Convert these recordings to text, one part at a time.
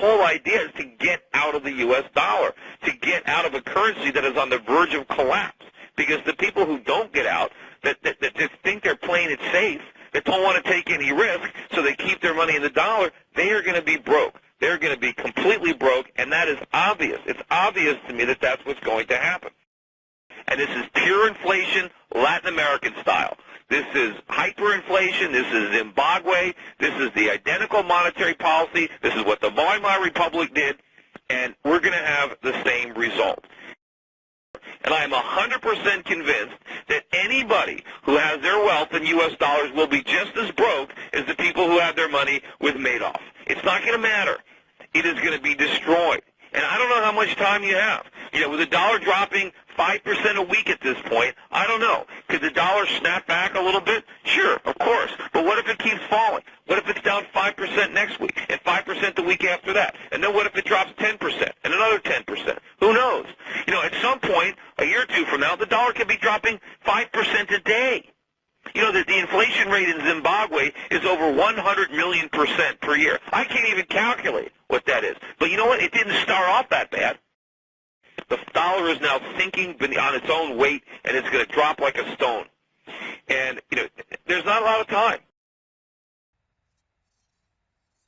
whole idea is to get out of the U.S. dollar, to get out of a currency that is on the verge of collapse. Because the people who don't get out, that just think they're playing it safe, that don't want to take any risk, so they keep their money in the dollar, they are going to be broke. They're going to be completely broke, and that is obvious. It's obvious to me that that's what's going to happen. And this is pure inflation, Latin American style. This is hyperinflation. This is Zimbabwe. This is the identical monetary policy. This is what the Weimar Republic did, and we're going to have the same result. And I am 100% convinced that anybody who has their wealth in U.S. dollars will be just as broke as the people who have their money with Madoff. It's not going to matter. It is going to be destroyed. And I don't know how much time you have. You know, with the dollar dropping 5% a week at this point, I don't know. Could the dollar snap back a little bit? Sure, of course. But what if it keeps falling? What if it's down 5% next week and 5% the week after that? And then what if it drops 10% and another 10%? Who knows? You know, at some point, a year or two from now, the dollar could be dropping 5% a day. You know that the inflation rate in Zimbabwe is over 100 million% per year. I can't even calculate what that is. But you know what? It didn't start off that bad. The dollar is now sinking on its own weight, and it's going to drop like a stone. And, you know, there's not a lot of time.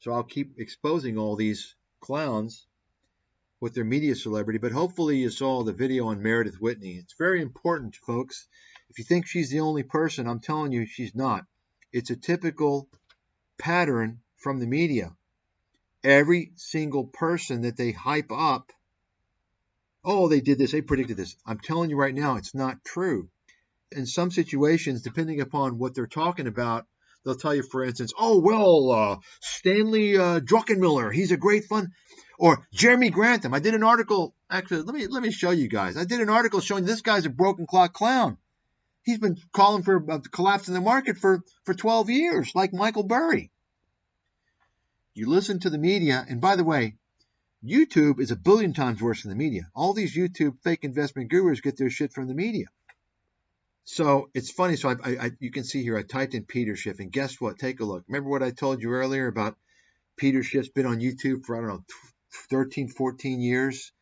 So I'll keep exposing all these clowns with their media celebrity, but hopefully you saw the video on Meredith Whitney. It's very important, folks. If you think she's the only person, I'm telling you she's not. It's a typical pattern from the media. Every single person that they hype up, oh, they did this, they predicted this. I'm telling you right now, it's not true. In some situations, depending upon what they're talking about, they'll tell you, for instance, oh, well, Stanley Druckenmiller, he's a great fun. Or Jeremy Grantham. I did an article, actually, let me show you guys. I did an article showing this guy's a broken clock clown. He's been calling for a collapse in the market for 12 years, like Michael Burry. You listen to the media, and by the way, YouTube is 1 billion times worse than the media. All these YouTube fake investment gurus get their shit from the media. So it's funny. So you can see here, I typed in Peter Schiff, and guess what? Take a look. Remember what I told you earlier about Peter Schiff's been on YouTube for, I don't know, 13, 14 years,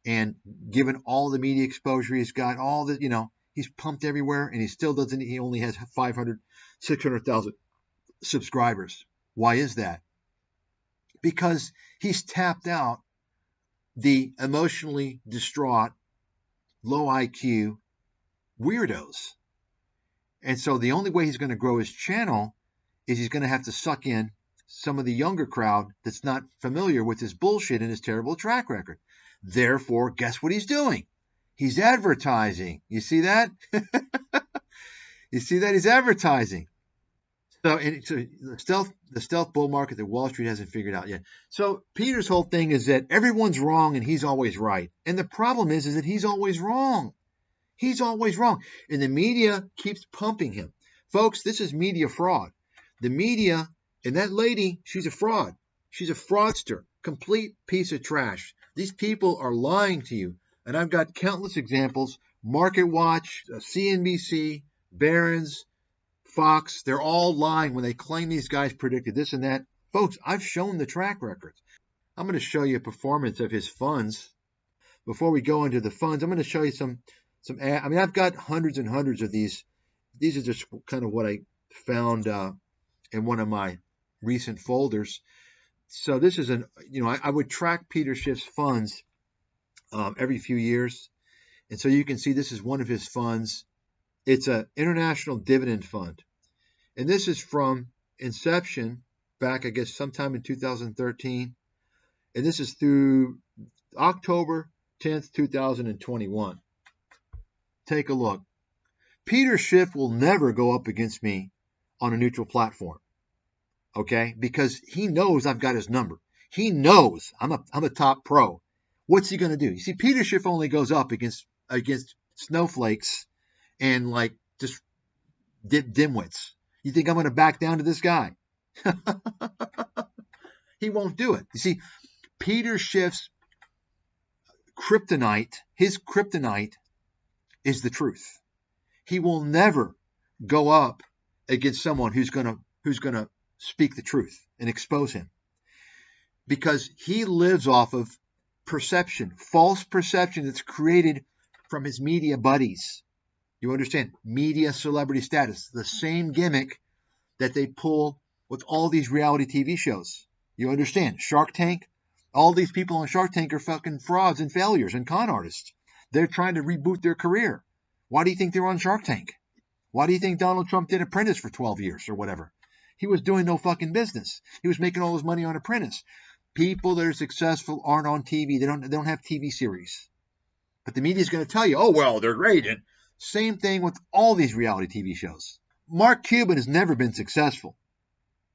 and given all the media exposure he's got, all the, you know, he's pumped everywhere, and he still doesn't, he only has 500, 600,000 subscribers. Why is that? Because he's tapped out the emotionally distraught, low IQ weirdos. And so the only way he's going to grow his channel is he's going to have to suck in some of the younger crowd that's not familiar with his bullshit and his terrible track record. Therefore, guess what he's doing? He's advertising. You see that? You see that? He's advertising. So the stealth bull market that Wall Street hasn't figured out yet. So Peter's whole thing is that everyone's wrong and he's always right. And the problem is that he's always wrong. He's always wrong. And the media keeps pumping him. Folks, this is media fraud. The media, and that lady, she's a fraud. She's a fraudster. Complete piece of trash. These people are lying to you. And I've got countless examples. Market Watch, CNBC, Barron's, Fox, they're all lying when they claim these guys predicted this and that. Folks, I've shown the track records. I'm going to show you a performance of his funds. Before we go into the funds, I'm going to show you some I mean, I've got hundreds and hundreds of these. These are just kind of what I found in one of my recent folders. So this is I would track Peter Schiff's funds every few years. And so you can see this is one of his funds. It's an international dividend fund. And this is from inception back, I guess, sometime in 2013. And this is through October 10th, 2021. Take a look. Peter Schiff will never go up against me on a neutral platform. Okay? Because he knows I've got his number. He knows I'm a top pro. What's he going to do? You see, Peter Schiff only goes up against snowflakes and like just dimwits. You think I'm going to back down to this guy? He won't do it. You see, Peter Schiff's kryptonite, his kryptonite is the truth. He will never go up against someone who's going to speak the truth and expose him. because he lives off of perception, false perception that's created from his media buddies. You understand? Media celebrity status, the same gimmick that they pull with all these reality TV shows. You understand? Shark Tank, all these people on Shark Tank are fucking frauds and failures and con artists. They're trying to reboot their career. Why do you think they're on Shark Tank? Why do you think Donald Trump did Apprentice for 12 years or whatever? He was doing no fucking business. He was making all his money on Apprentice. People that are successful aren't on TV. They don't have TV series. But the media is going to tell you, oh, well, they're great. And same thing with all these reality TV shows. Mark Cuban has never been successful.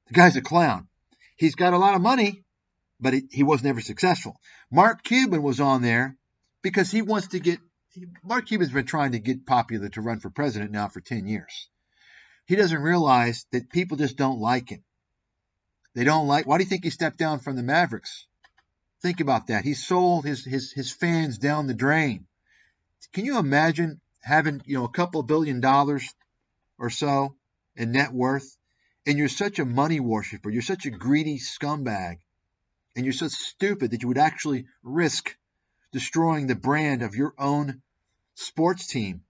The guy's a clown. He's got a lot of money, but he was never successful. Mark Cuban was on there because he wants to get... Mark Cuban's been trying to get popular to run for president now for 10 years. He doesn't realize that people just don't like him. They don't like... Why do you think he stepped down from the Mavericks? Think about that. He sold his fans down the drain. Can you imagine having, a couple $1 billion or so in net worth, and you're such a money worshiper, you're such a greedy scumbag, and you're so stupid that you would actually risk destroying the brand of your own sports team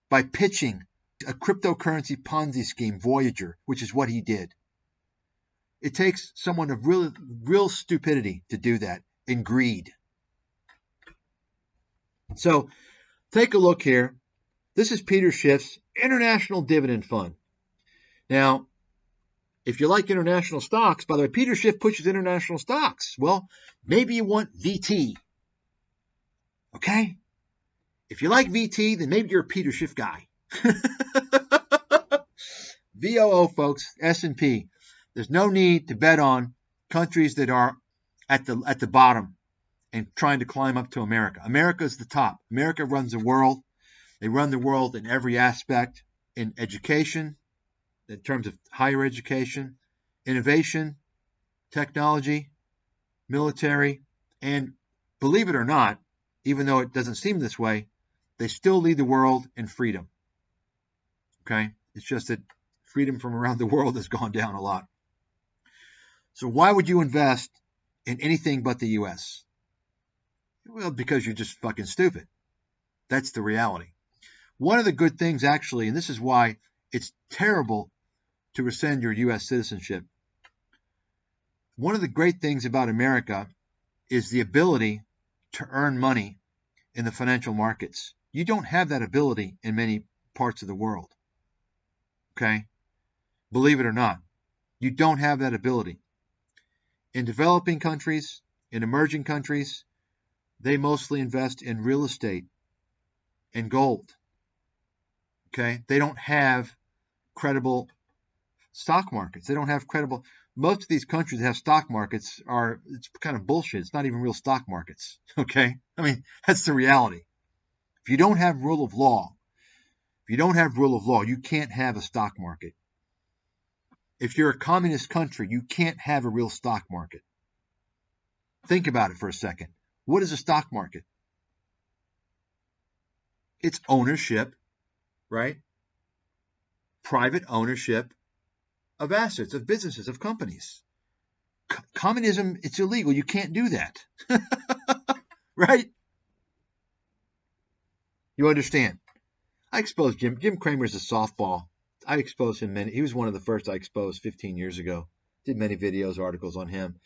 by pitching a cryptocurrency Ponzi scheme, Voyager, which is what he did. It takes someone of real stupidity to do that, and greed. So take a look here. This is Peter Schiff's International Dividend Fund. Now, if you like international stocks, by the way, Peter Schiff pushes international stocks. Well, maybe you want VT. Okay? If you like VT, then maybe you're a Peter Schiff guy. VOO, folks, S&P. There's no need to bet on countries that are at the bottom and trying to climb up to America. America's the top. America runs the world. They run the world in every aspect, in education, in terms of higher education, innovation, technology, military, and believe it or not, even though it doesn't seem this way, they still lead the world in freedom. Okay? It's just that freedom from around the world has gone down a lot. So why would you invest in anything but the U.S.? Well, because you're just fucking stupid. That's the reality. One of the good things, actually, and this is why it's terrible to rescind your U.S. citizenship. One of the great things about America is the ability to earn money in the financial markets. You don't have that ability in many parts of the world. Okay? Believe it or not, you don't have that ability. In developing countries, in emerging countries, they mostly invest in real estate and gold. Okay? They don't have credible stock markets. They don't have credible... Most of these countries that have stock markets it's kind of bullshit. It's not even real stock markets. Okay? I mean, that's the reality. If you don't have rule of law, you can't have a stock market. If you're a communist country, you can't have a real stock market. Think about it for a second. What is a stock market? It's ownership, right? Private ownership of assets, of businesses, of companies. Communism, it's illegal. You can't do that. Right? You understand? I exposed Jim. Jim Cramer's a softball. I exposed him he was one of the first I exposed 15 years ago. Did many videos, articles on him.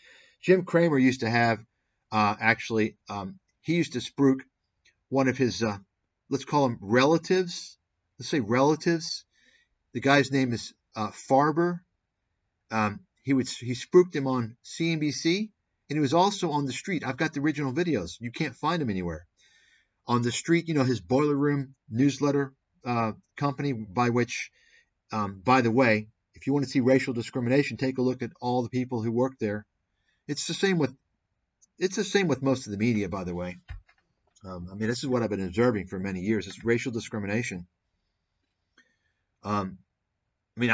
Jim Cramer used to have, he used to spruik one of his, let's call them relatives. Let's say relatives. The guy's name is Farber. He spruiked him on CNBC, and he was also on the street. I've got the original videos. You can't find him anywhere. On the street, his Boiler Room newsletter company, by which, by the way, if you want to see racial discrimination, take a look at all the people who work there. It's the same with most of the media, by the way. This is what I've been observing for many years. It's racial discrimination. I'll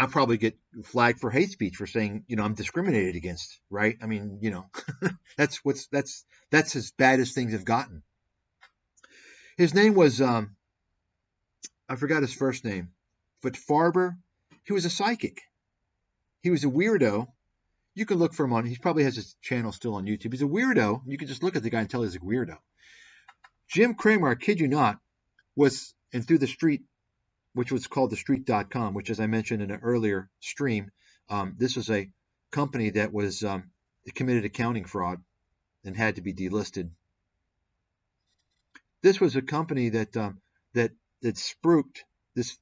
probably get flagged for hate speech for saying, I'm discriminated against, right? That's as bad as things have gotten. His name was, I forgot his first name, but Farber. He was a psychic. He was a weirdo. You can look for him on, he probably has his channel still on YouTube. He's a weirdo. You can just look at the guy and tell he's a weirdo. Jim Cramer, I kid you not, was, and Through the Street, which was called thestreet.com, which, as I mentioned in an earlier stream, this was a company that was committed accounting fraud and had to be delisted. This was a company that spruiked this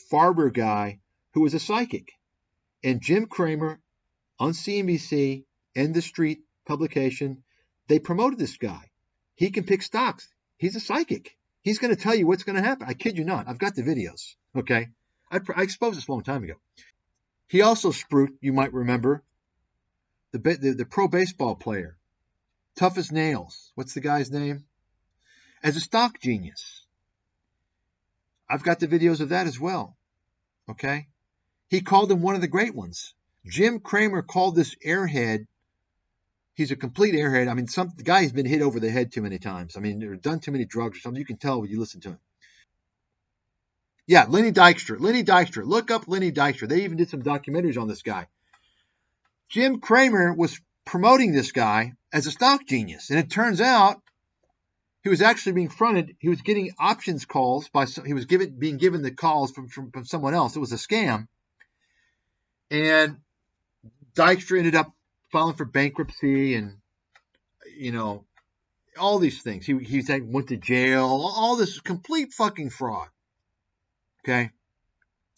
Farber guy who was a psychic. And Jim Cramer on CNBC and The Street publication, they promoted this guy. He can pick stocks. He's a psychic. He's going to tell you what's going to happen. I kid you not. I've got the videos. Okay. I exposed this a long time ago. He also spruiked, you might remember, the pro baseball player, Tough as Nails. What's the guy's name? As a stock genius. I've got the videos of that as well. Okay. He called him one of the great ones. Jim Cramer called this airhead. He's a complete airhead. I mean, the guy's been hit over the head too many times. I mean, or done too many drugs or something. You can tell when you listen to him. Yeah, Lenny Dykstra. Lenny Dykstra. Look up Lenny Dykstra. They even did some documentaries on this guy. Jim Cramer was promoting this guy as a stock genius. And it turns out he was actually being fronted. He was getting options calls he was being given the calls from someone else. It was a scam. And Dykstra ended up filing for bankruptcy and, you know, all these things. He went to jail. All this complete fucking fraud. Okay.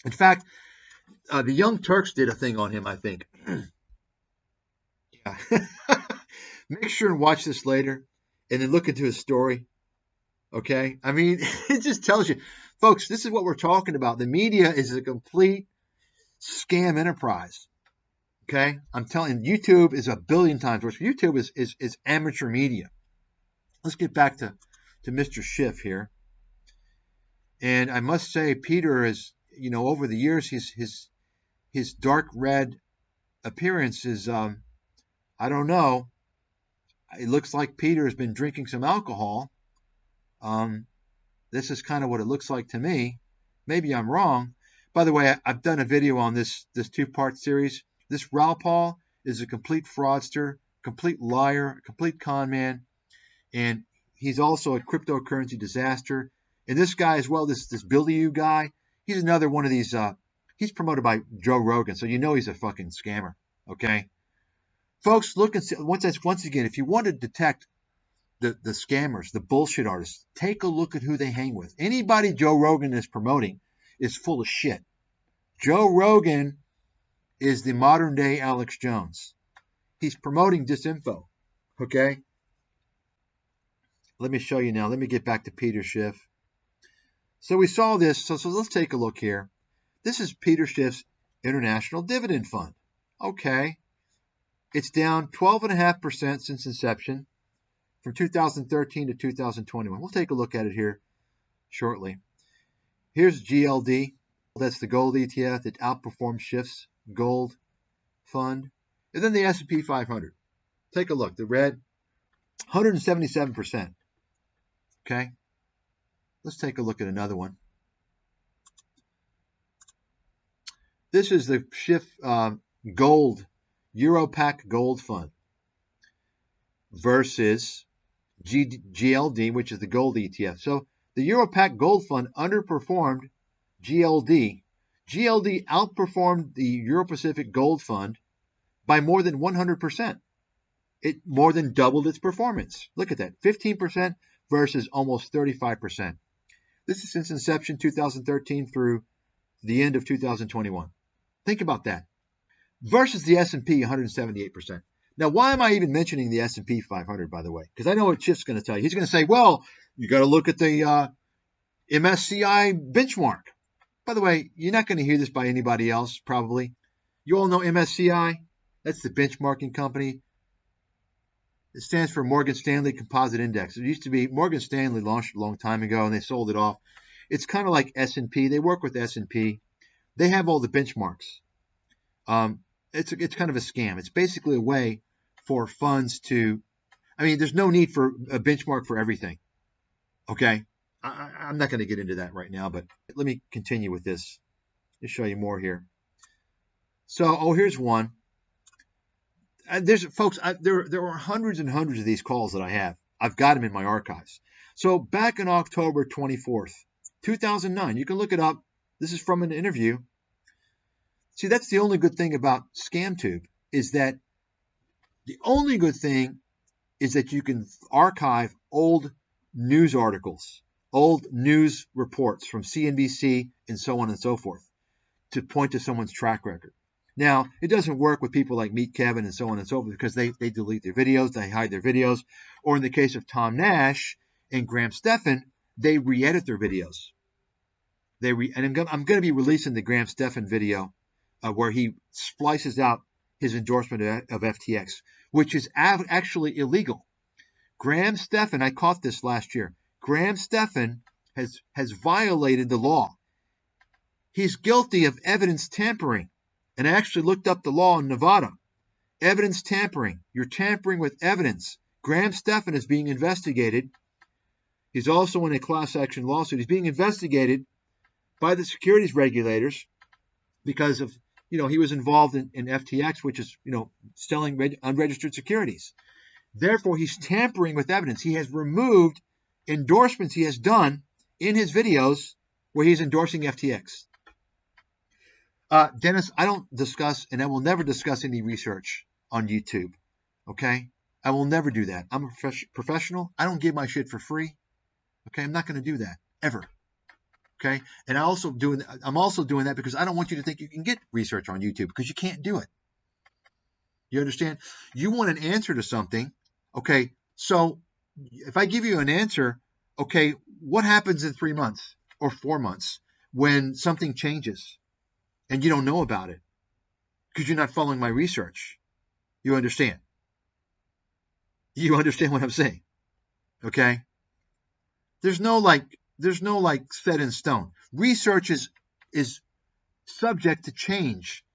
In fact, the Young Turks did a thing on him, I think. Yeah. Make sure and watch this later and then look into his story. Okay. I mean, it just tells you, folks, this is what we're talking about. The media is a complete scam enterprise. Okay. I'm telling you, YouTube is a billion times worse. YouTube is amateur media. Let's get back to Mr. Schiff here. And I must say, Peter is, you know, over the years, his dark red appearance is, I don't know. It looks like Peter has been drinking some alcohol. This is kind of what it looks like to me. Maybe I'm wrong. By the way, I've done a video on this two-part series. This Raoul Paul is a complete fraudster, complete liar, complete con man, and he's also a cryptocurrency disaster. And this guy as well, this Billy U guy, he's another one of these. He's promoted by Joe Rogan, so you know he's a fucking scammer. Okay, folks, look and see. Once again, if you want to detect the scammers, the bullshit artists, take a look at who they hang with. Anybody Joe Rogan is promoting is full of shit. Joe Rogan is the modern day Alex Jones. He's promoting disinfo. Okay, let me show you now. Let me get back to Peter Schiff. So we saw this. So let's take a look here. This is Peter Schiff's International Dividend Fund. Okay. It's down 12.5% since inception from 2013 to 2021. We'll take a look at it here shortly. Here's GLD. That's the gold ETF that outperforms Schiff's gold fund. And then the S&P 500. Take a look. The red, 177%. Okay. Let's take a look at another one. This is the Schiff Gold, Europac Gold Fund versus GLD, which is the gold ETF. So the Europac Gold Fund underperformed GLD. GLD outperformed the Euro-Pacific Gold Fund by more than 100%. It more than doubled its performance. Look at that, 15% versus almost 35%. This is since inception 2013 through the end of 2021. Think about that. Versus the S&P 178%. Now, why am I even mentioning the S&P 500, by the way? Because I know what Schiff's going to tell you. He's going to say, well, you got to look at the MSCI benchmark. By the way, you're not going to hear this by anybody else, probably. You all know MSCI? That's the benchmarking company. It stands for Morgan Stanley Composite Index. It used to be Morgan Stanley launched a long time ago, and they sold it off. It's kind of like S&P. They work with S&P. They have all the benchmarks. It's kind of a scam. It's basically a way for funds to, I mean, there's no need for a benchmark for everything. Okay? I'm not going to get into that right now, but let me continue with this. Let me show you more here. So, here's one. there are hundreds and hundreds of these calls that I have. I've got them in my archives. So back in October 24th, 2009, you can look it up. This is from an interview. See, that's the only good thing about ScamTube, is that the only good thing is that you can archive old news articles, old news reports from CNBC and so on and so forth to point to someone's track record. Now, it doesn't work with people like Meet Kevin and so on and so forth because they delete their videos, they hide their videos, or in the case of Tom Nash and Graham Stephan, they re-edit their videos. I'm going to be releasing the Graham Stephan video where he splices out his endorsement of FTX, which is actually illegal. Graham Stephan, I caught this last year. Graham Stephan has violated the law. He's guilty of evidence tampering. And I actually looked up the law in Nevada. Evidence tampering. You're tampering with evidence. Graham Stephan is being investigated. He's also in a class action lawsuit. He's being investigated by the securities regulators because of, he was involved in FTX, which is, selling unregistered securities. Therefore, he's tampering with evidence. He has removed endorsements he has done in his videos where he's endorsing FTX. Dennis, I don't discuss, and I will never discuss any research on YouTube. Okay? I will never do that. I'm a professional. I don't give my shit for free. Okay? I'm not going to do that ever. Okay? And I'm also doing that because I don't want you to think you can get research on YouTube because you can't do it. You understand? You want an answer to something. Okay? So if I give you an answer, okay, what happens in 3 months or 4 months when something changes? And you don't know about it because you're not following my research. You understand? You understand what I'm saying? Okay? There's no set in stone. Research is subject to change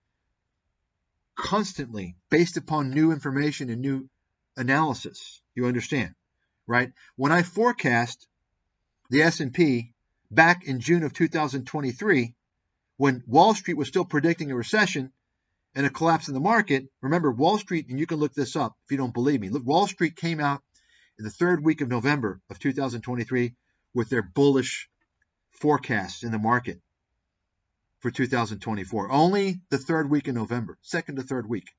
constantly based upon new information and new analysis. You understand? Right? When I forecast the S&P back in June of 2023, when Wall Street was still predicting a recession and a collapse in the market, remember Wall Street, and you can look this up if you don't believe me. Look, Wall Street came out in the third week of November of 2023 with their bullish forecasts in the market for 2024. Only the third week in November, second to third week.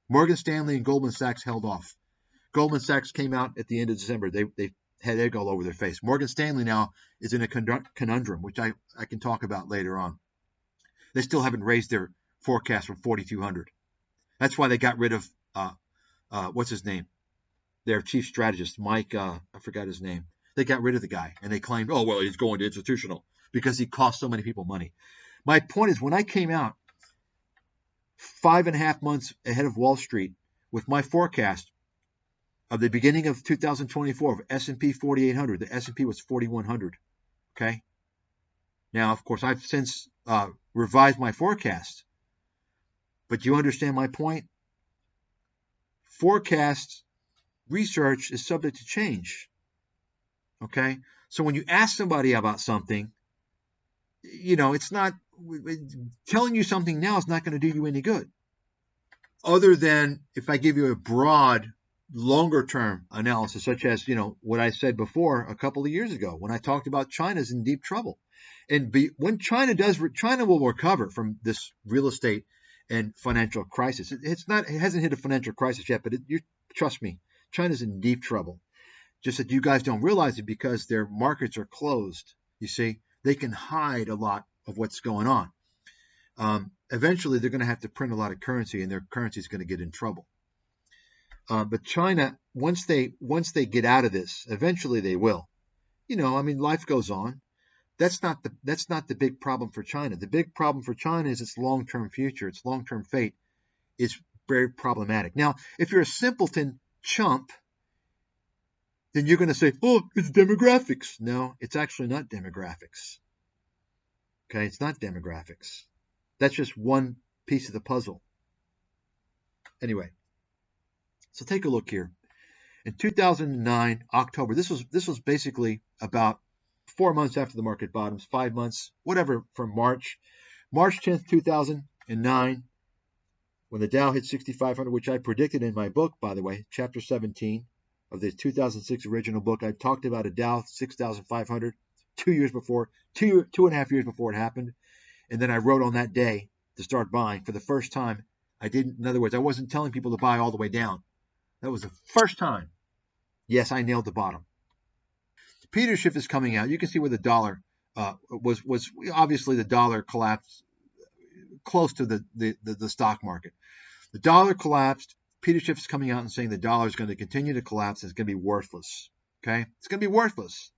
Morgan Stanley and Goldman Sachs held off. Goldman Sachs came out at the end of December. They had egg all over their face. Morgan Stanley now is in a conundrum, which I can talk about later on. They still haven't raised their forecast from 4,200. That's why they got rid of, what's his name? Their chief strategist, Mike, I forgot his name. They got rid of the guy, and they claimed, oh, well, he's going to institutional because he cost so many people money. My point is, when I came out 5.5 months ahead of Wall Street with my forecast of the beginning of 2024 of S&P 4,800, the S&P was 4,100, okay? Now, of course, I've since revised my forecast. But you understand my point? Forecast research is subject to change. Okay? So when you ask somebody about something, it's not, telling you something now is not going to do you any good. Other than if I give you a broad, longer term analysis, such as, what I said before a couple of years ago when I talked about China's in deep trouble. And when China will recover from this real estate and financial crisis. It hasn't hit a financial crisis yet, but trust me, China's in deep trouble. Just that you guys don't realize it because their markets are closed. You see, they can hide a lot of what's going on. Eventually, they're going to have to print a lot of currency, and their currency is going to get in trouble. But China, once they get out of this, eventually they will. Life goes on. That's not the big problem for China. The big problem for China is its long-term future, its long-term fate is very problematic. Now, if you're a simpleton chump, then you're going to say, oh, it's demographics. No, it's actually not demographics. Okay, it's not demographics. That's just one piece of the puzzle. Anyway, so take a look here. In 2009, October, this was basically about 4 months after the market bottoms, 5 months, whatever, from March 10th, 2009, When the Dow hit 6,500, which I predicted in my book, by the way, chapter 17 of the 2006 original book, I talked about a Dow 6,500 2 years before, two and a half years before it happened. And then I wrote on that day to start buying for the first time. In other words, I wasn't telling people to buy all the way down. That was the first time. Yes, I nailed the bottom. Peter Schiff is coming out. You can see where the dollar was obviously the dollar collapsed close to the stock market. The dollar collapsed. Peter Schiff is coming out and saying the dollar is going to continue to collapse. And it's going to be worthless. Okay, it's going to be worthless.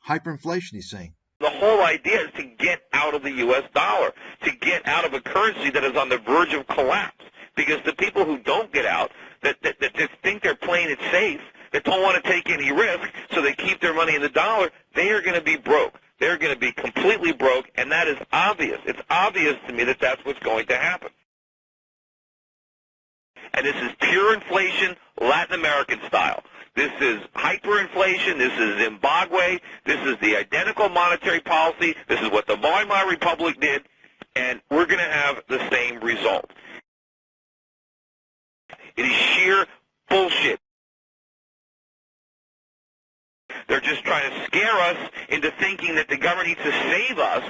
Hyperinflation, he's saying. The whole idea is to get out of the U.S. dollar, to get out of a currency that is on the verge of collapse. Because the people who don't get out, that just think they're playing it safe, that don't want to take any risk, so they keep their money in the dollar, they are going to be broke. They're going to be completely broke, and that is obvious. It's obvious to me that that's what's going to happen. And this is pure inflation, Latin American style. This is hyperinflation. This is Zimbabwe. This is the identical monetary policy. This is what the Weimar Republic did, and we're going to have the same result. It is sheer bullshit. They're just trying to scare us into thinking that the government needs to save us.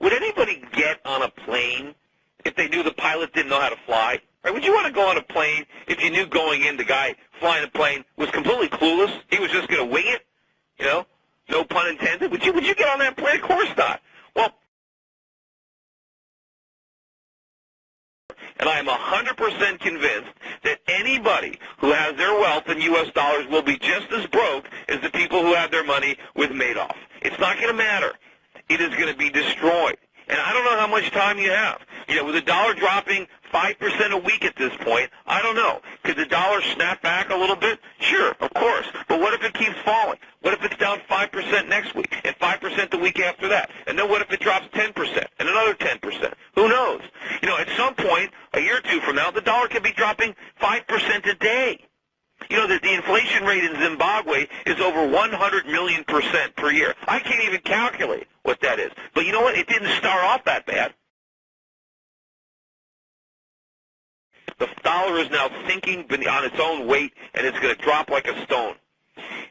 Would anybody get on a plane if they knew the pilot didn't know how to fly? Right? Would you want to go on a plane if you knew going in the guy flying the plane was completely clueless? He was just going to wing it? You know, no pun intended. Would you get on that plane? Of course not. Well, and I am 100% convinced that anybody who has their wealth in U.S. dollars will be just as broke as the people who have their money with Madoff. It's not going to matter. It is going to be destroyed. And I don't know how much time you have. You know, with the dollar dropping 5% a week at this point, I don't know. Could the dollar snap back a little bit? Sure, of course. But what if it keeps falling? What if it's down 5% next week and 5% the week after that? And then what if it drops 10% and another 10%? Who knows? You know, at some point, a year or two from now, the dollar could be dropping 5% a day. You know that the inflation rate in Zimbabwe is over 100 million% per year. I can't even calculate what that is. But you know what? It didn't start off that bad. The dollar is now sinking on its own weight, and it's going to drop like a stone.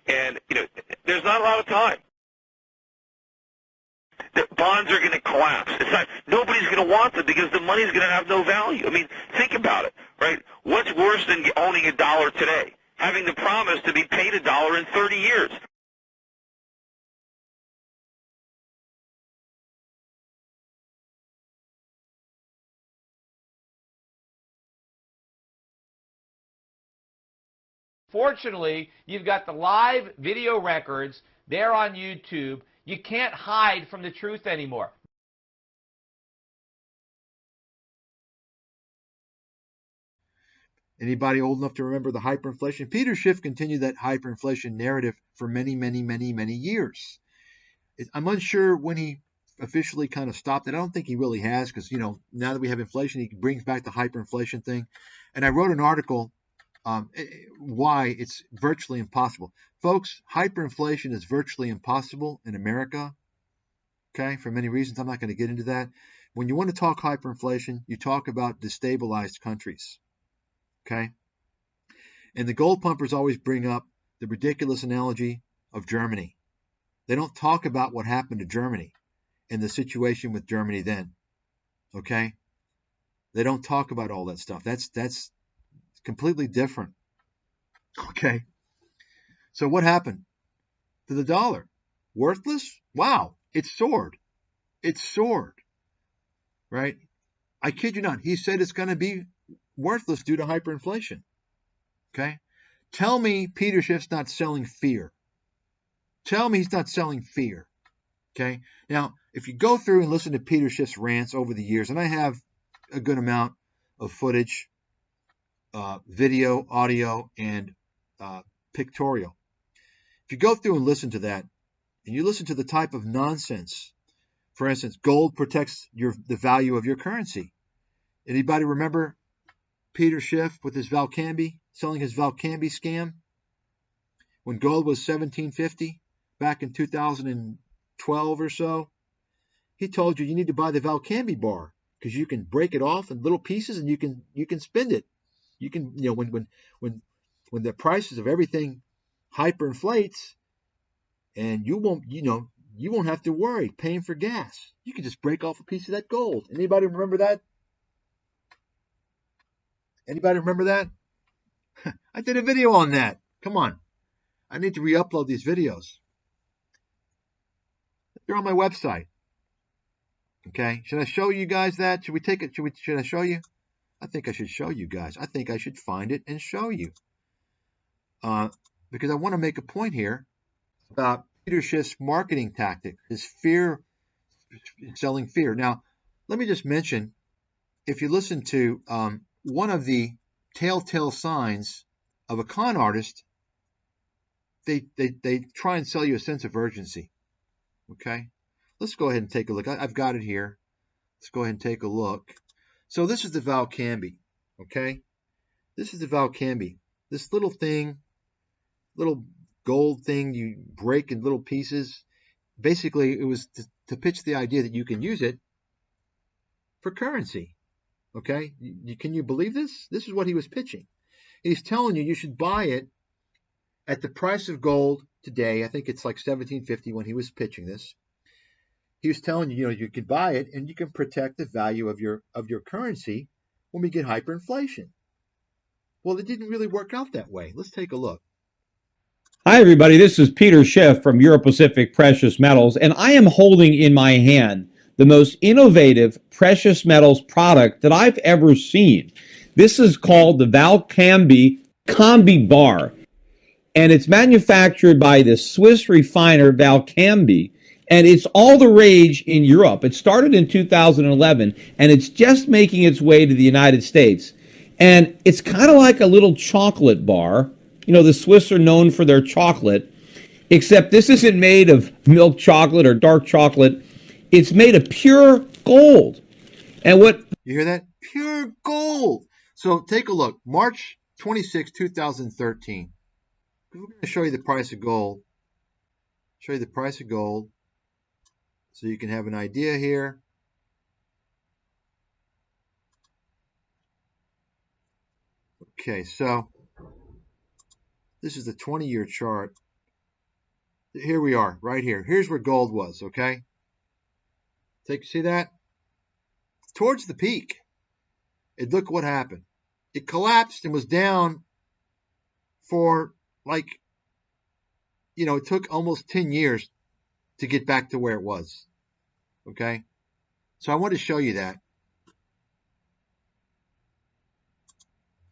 And, you know, there's not a lot of time. The bonds are going to collapse. Nobody's going to want them because the money's going to have no value. I mean, think about it, right? What's worse than owning a dollar today? Having the promise to be paid $1 in 30 years. Fortunately, you've got the live video records there on YouTube. You can't hide from the truth anymore. Anybody old enough to remember the hyperinflation? Peter Schiff continued that hyperinflation narrative for many, many, many, many years. I'm unsure when he officially kind of stopped it. I don't think he really has because, you know, now that we have inflation, he brings back the hyperinflation thing. And I wrote an article why it's virtually impossible. Folks, hyperinflation is virtually impossible in America, okay, for many reasons. I'm not going to get into that. When you want to talk hyperinflation, you talk about destabilized countries, okay? And the gold pumpers always bring up the ridiculous analogy of Germany. They don't talk about what happened to Germany and the situation with Germany then, okay? They don't talk about all that stuff. That's completely different. Okay. So what happened to the dollar? Worthless? Wow. It soared. It soared. Right? I kid you not. He said it's going to be worthless due to hyperinflation. Okay. Tell me Peter Schiff's not selling fear. Tell me he's not selling fear. Okay. Now, if you go through and listen to Peter Schiff's rants over the years, and I have a good amount of footage, video, audio, and pictorial. If you go through and listen to that, and you listen to the type of nonsense, for instance, gold protects the value of your currency. Anybody remember Peter Schiff with his Valcambi, selling his Valcambi scam? When gold was $17.50 back in 2012 or so, he told you need to buy the Valcambi bar because you can break it off in little pieces and you can spend it. You can, when the prices of everything hyperinflates, and you won't have to worry paying for gas. You can just break off a piece of that gold. Anybody remember that? Anybody remember that? I did a video on that. Come on. I need to re-upload these videos. They're on my website. Okay. Should I show you guys that? Should we take it? Should I show you? I think I should show you guys. I think I should find it and show you. Because I want to make a point here about Peter Schiff's marketing tactic, his fear, selling fear. Now, let me just mention, if you listen to one of the telltale signs of a con artist, they try and sell you a sense of urgency. Okay, let's go ahead and take a look. I've got it here. Let's go ahead and take a look. So this is the Valcambi. Okay, this is the Valcambi. This little thing, little gold thing you break in little pieces. Basically, it was to pitch the idea that you can use it for currency. Okay, can you believe this? This is what he was pitching. He's telling you should buy it at the price of gold today. I think it's like $17.50 when he was pitching this. He was telling you, you can buy it and you can protect the value of your currency when we get hyperinflation. Well, it didn't really work out that way. Let's take a look. Hi, everybody. This is Peter Schiff from Euro-Pacific Precious Metals, and I am holding in my hand the most innovative precious metals product that I've ever seen. This is called the Valcambi Combi Bar, and it's manufactured by the Swiss refiner Valcambi, and it's all the rage in Europe. It started in 2011, and it's just making its way to the United States. And it's kind of like a little chocolate bar. The Swiss are known for their chocolate, except this isn't made of milk chocolate or dark chocolate. It's made of pure gold. And what... You hear that? Pure gold. So take a look. March 26, 2013. We're going to show you the price of gold. Show you the price of gold so you can have an idea here. Okay, so this is the 20-year chart. Here we are, right here. Here's where gold was, okay? See that? Towards the peak. And look what happened. It collapsed and was down for it took almost 10 years to get back to where it was. Okay? So I want to show you that.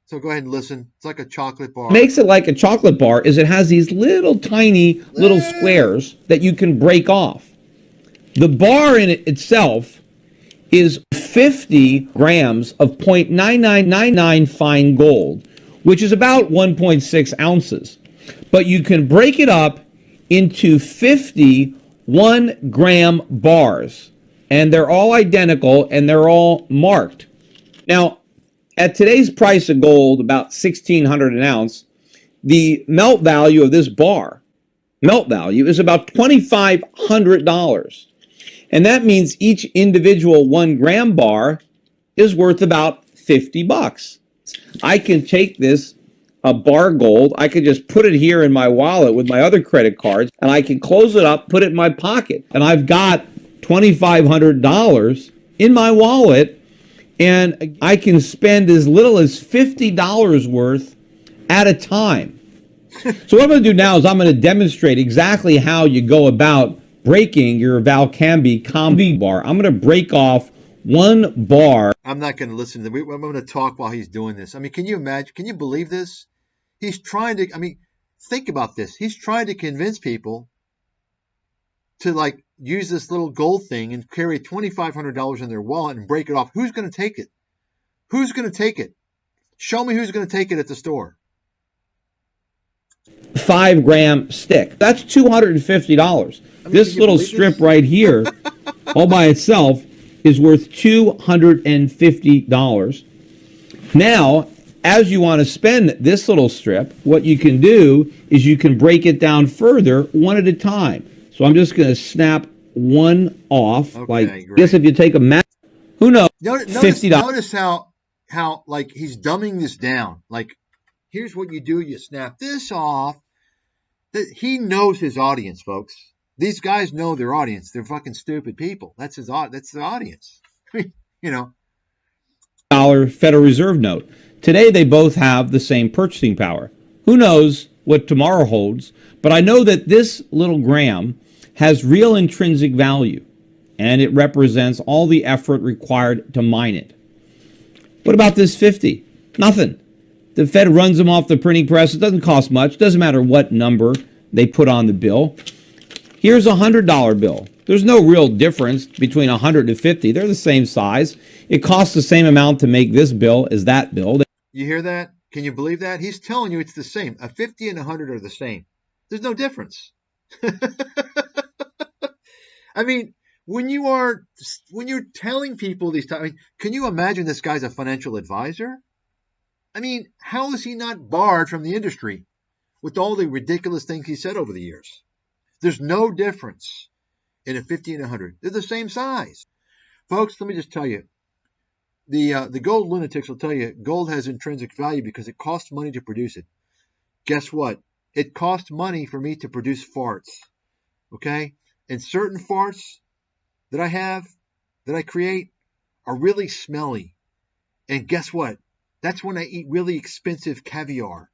So go ahead and listen. It's like a chocolate bar. What makes it like a chocolate bar is it has these little tiny little squares that you can break off. The bar in itself is 50 grams of 0.9999 fine gold, which is about 1.6 ounces. But you can break it up into 50 1-gram bars, and they're all identical and they're all marked. Now, at today's price of gold, about $1,600 an ounce, the melt value of this bar, is about $2,500. And that means each individual 1-gram bar is worth about $50. I can take this bar gold, I could just put it here in my wallet with my other credit cards, and I can close it up, put it in my pocket, and I've got $2,500 in my wallet, and I can spend as little as $50 worth at a time. So what I'm going to do now is I'm going to demonstrate exactly how you go about breaking your Valcambi Combi Bar. I'm going to break off one bar. I'm not going to listen to them. I'm going to talk while he's doing this. I mean, can you imagine? Can you believe this? He's trying to, think about this. He's trying to convince people to use this little gold thing and carry $2,500 in their wallet and break it off. Who's going to take it? Who's going to take it? Show me who's going to take it at the store. 5-gram stick. That's $250. This little strip right here, all by itself, is worth $250. Now, as you want to spend this little strip, what you can do is you can break it down further one at a time. So I'm just going to snap one off. Okay, great. Guess if you take a Who knows? Notice $50. notice how like he's dumbing this down. Like, here's what you do: you snap this off. He knows his audience, folks. These guys know their audience. They're fucking stupid people. That's the audience. You know. Federal Reserve note. Today they both have the same purchasing power. Who knows what tomorrow holds, but I know that this little gram has real intrinsic value, and it represents all the effort required to mine it. What about this 50? Nothing. The Fed runs them off the printing press. It doesn't cost much. It doesn't matter what number they put on the bill. Here's a $100 bill. There's no real difference between 100 and 50. They're the same size. It costs the same amount to make this bill as that bill. You hear that? Can you believe that? He's telling you it's the same. A 50 and a 100 are the same. There's no difference. I mean, when you're telling people these times, can you imagine this guy's a financial advisor? I mean, how is he not barred from the industry with all the ridiculous things he said over the years? There's no difference in a 50 and a 100. They're the same size. Folks, let me just tell you, the gold lunatics will tell you gold has intrinsic value because it costs money to produce it. Guess what? It costs money for me to produce farts. Okay? And certain farts that I create, are really smelly. And guess what? That's when I eat really expensive caviar.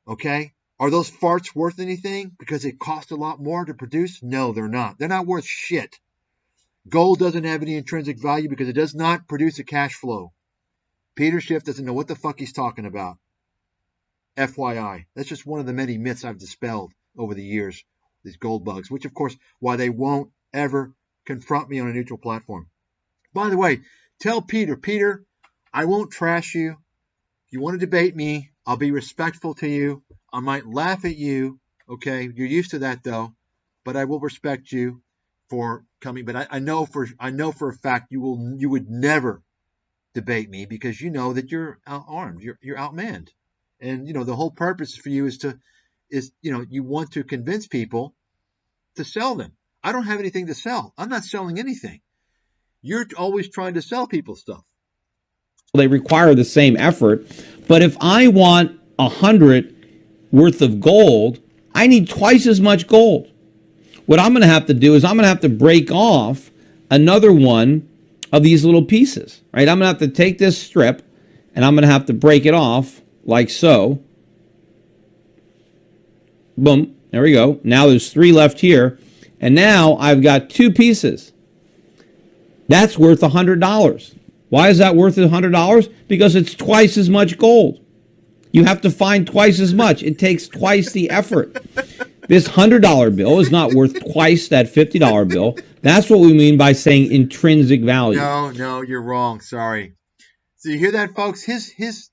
Okay? Are those farts worth anything because it costs a lot more to produce? No, they're not. They're not worth shit. Gold doesn't have any intrinsic value because it does not produce a cash flow. Peter Schiff doesn't know what the fuck he's talking about. FYI. That's just one of the many myths I've dispelled over the years. These gold bugs, which of course, why they won't ever confront me on a neutral platform. By the way, tell Peter, I won't trash you. If you want to debate me, I'll be respectful to you. I might laugh at you. Okay, you're used to that though, but I will respect you for coming. But I know for a fact you would never debate me because you know that you're outarmed, you're outmanned, and you know the whole purpose for you is you want to convince people to sell them. I don't have anything to sell. I'm not selling anything. You're always trying to sell people stuff. They require the same effort, but if I want 100 worth of gold, I need twice as much gold. What I'm going to have to do is I'm going to have to break off another one of these little pieces, right? I'm going to have to take this strip and I'm going to have to break it off like so. Boom. There we go. Now there's 3 left here. And now I've got 2 pieces. That's worth $100. Why is that worth $100? Because it's twice as much gold. You have to find twice as much. It takes twice the effort. This $100 bill is not worth twice that $50 bill. That's what we mean by saying intrinsic value. No, you're wrong. Sorry. So you hear that, folks? His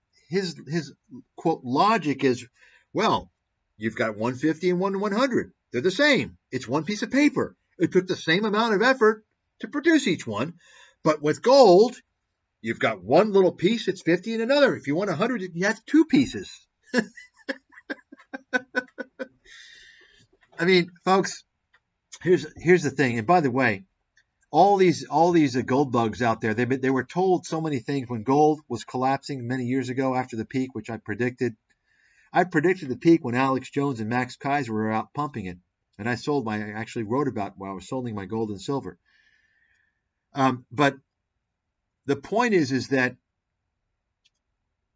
quote logic is, well, you've got 150 and 100. They're the same. It's one piece of paper. It took the same amount of effort to produce each one. But with gold, you've got one little piece, it's 50, and another. If you want 100, you have 2 pieces. I mean, folks, here's the thing. And by the way, all these gold bugs out there, they were told so many things when gold was collapsing many years ago after the peak, which I predicted. I predicted the peak when Alex Jones and Max Kaiser were out pumping it. And I actually wrote about while I was selling my gold and silver. But the point is that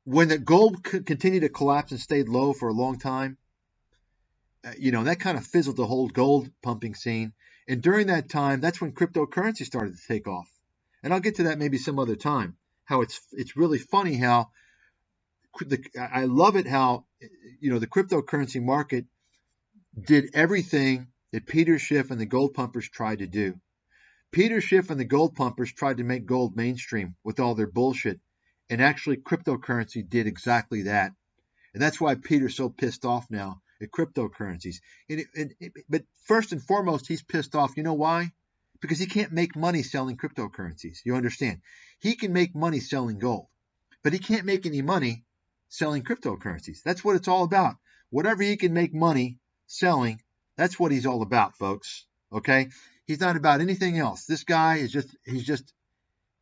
when the gold continued to collapse and stayed low for a long time, that kind of fizzled the whole gold pumping scene. And during that time, that's when cryptocurrency started to take off. And I'll get to that maybe some other time. How it's really funny how I love it how the cryptocurrency market did everything that Peter Schiff and the gold pumpers tried to do. Peter Schiff and the gold pumpers tried to make gold mainstream with all their bullshit. And actually, cryptocurrency did exactly that. And that's why Peter's so pissed off now at cryptocurrencies. But first and foremost, he's pissed off. You know why? Because he can't make money selling cryptocurrencies. You understand? He can make money selling gold. But he can't make any money selling cryptocurrencies. That's what it's all about. Whatever he can make money selling, that's what he's all about, folks. Okay? He's not about anything else. This guy is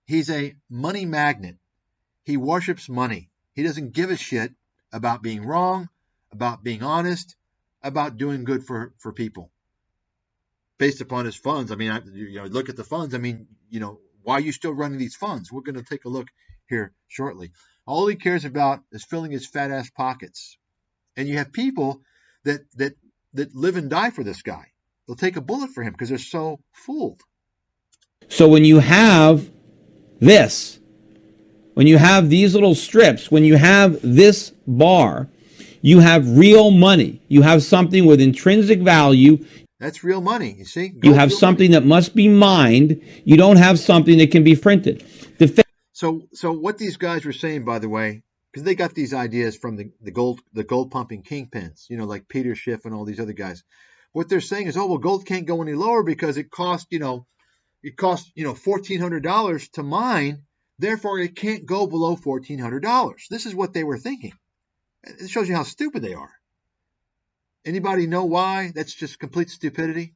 He's a money magnet. He worships money. He doesn't give a shit about being wrong, about being honest, about doing good for people. Based upon his funds, I mean, look at the funds. I mean, why are you still running these funds? We're going to take a look here shortly. All he cares about is filling his fat ass pockets. And you have people that live and die for this guy. They'll take a bullet for him because they're so fooled. So when you have this, when you have these little strips, when you have this bar, you have real money. You have something with intrinsic value. That's real money, you see? You have something that must be mined. You don't have something that can be printed. So what these guys were saying, by the way, because they got these ideas from the gold pumping kingpins, like Peter Schiff and all these other guys. What they're saying is, oh, well, gold can't go any lower because it costs $1,400 to mine. Therefore, it can't go below $1,400. This is what they were thinking. It shows you how stupid they are. Anybody know why? That's just complete stupidity.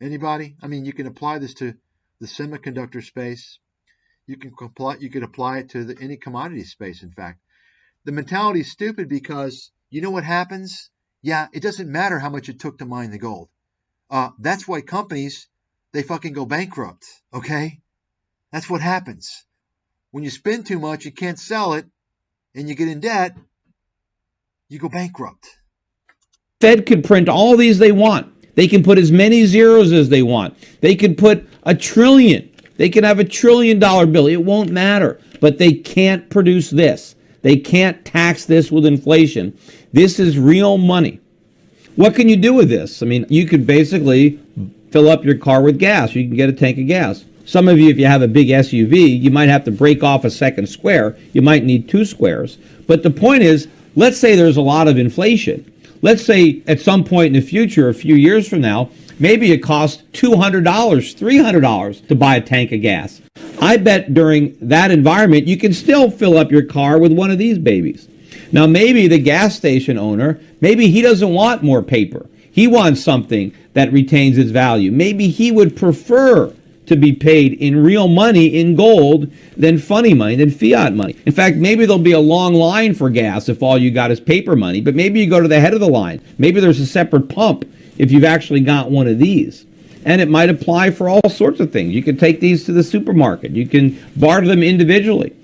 Anybody? I mean, you can apply this to the semiconductor space. You could apply it to any commodity space, in fact. The mentality is stupid because you know what happens? Yeah, it doesn't matter how much it took to mine the gold. That's why companies, they fucking go bankrupt, okay? That's what happens. When you spend too much, you can't sell it, and you get in debt, you go bankrupt. Fed could print all these they want. They can put as many zeros as they want. They could put $1 trillion. They can have $1 trillion bill. It won't matter. But they can't produce this. They can't tax this with inflation. This is real money. What can you do with this? I mean, you could basically fill up your car with gas. You can get a tank of gas. Some of you, if you have a big SUV, you might have to break off a second square. You might need 2 squares. But the point is, let's say there's a lot of inflation. Let's say at some point in the future, a few years from now, maybe it costs $200, $300 to buy a tank of gas. I bet during that environment, you can still fill up your car with one of these babies. Now, maybe the gas station owner, maybe he doesn't want more paper. He wants something that retains its value. Maybe he would prefer to be paid in real money, in gold, than funny money, than fiat money. In fact, maybe there'll be a long line for gas if all you got is paper money, but maybe you go to the head of the line. Maybe there's a separate pump if you've actually got one of these. And it might apply for all sorts of things. You can take these to the supermarket. You can barter them individually.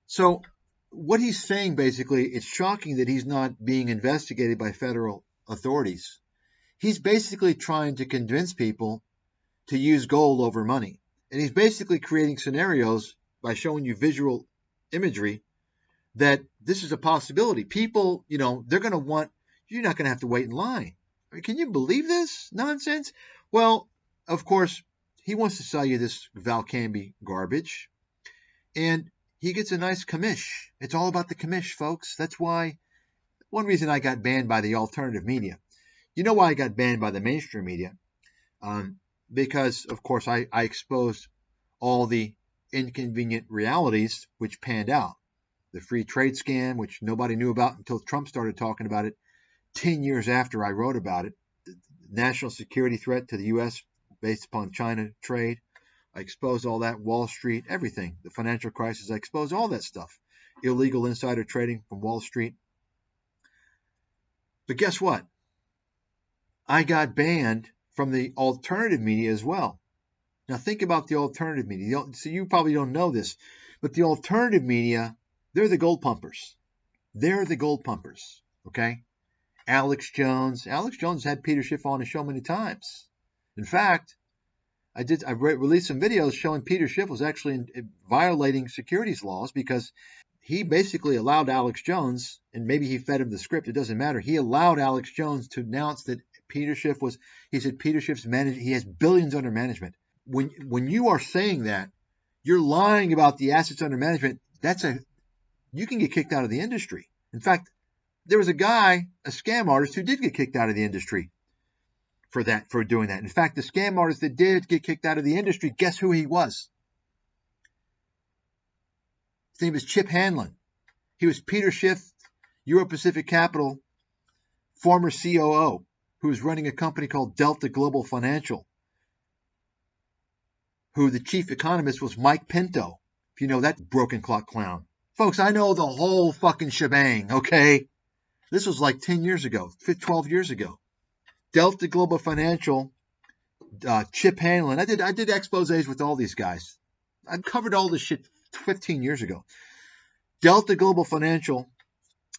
So what he's saying, basically, it's shocking that he's not being investigated by federal authorities. He's basically trying to convince people to use gold over money. And he's basically creating scenarios by showing you visual imagery that this is a possibility. People, they're going to want, you're not going to have to wait in line. I mean, can you believe this nonsense? Well, of course, he wants to sell you this Valcambi garbage, and he gets a nice commish. It's all about the commish, folks. That's why, one reason I got banned by the alternative media. You know why I got banned by the mainstream media? Because, of course, I exposed all the inconvenient realities which panned out. The free trade scam, which nobody knew about until Trump started talking about it 10 years after I wrote about it. The national security threat to the U.S. based upon China trade. I exposed all that. Wall Street, everything. The financial crisis, I exposed all that stuff. Illegal insider trading from Wall Street. But guess what? I got banned from the alternative media as well. Now think about the alternative media. So you probably don't know this, but the alternative media, they're the gold pumpers. They're the gold pumpers, okay? Alex Jones had Peter Schiff on his show many times. In fact, I released some videos showing Peter Schiff was actually violating securities laws because he basically allowed Alex Jones, and maybe he fed him the script, it doesn't matter. He allowed Alex Jones to announce that Peter Schiff Peter Schiff's he has billions under management. When you are saying that, you're lying about the assets under management. You can get kicked out of the industry. In fact, there was a guy, a scam artist, who did get kicked out of the industry for doing that. In fact, the scam artist that did get kicked out of the industry, guess who he was? His name is Chip Hanlon. He was Peter Schiff, Euro Pacific Capital, former COO, who was running a company called Delta Global Financial. who the chief economist was Mike Pinto, if you know that broken clock clown. Folks, I know the whole fucking shebang, okay? This was like 10 years ago, 12 years ago. Delta Global Financial, Chip Hanlon. I did exposés with all these guys. I covered all this shit 15 years ago. Delta Global Financial,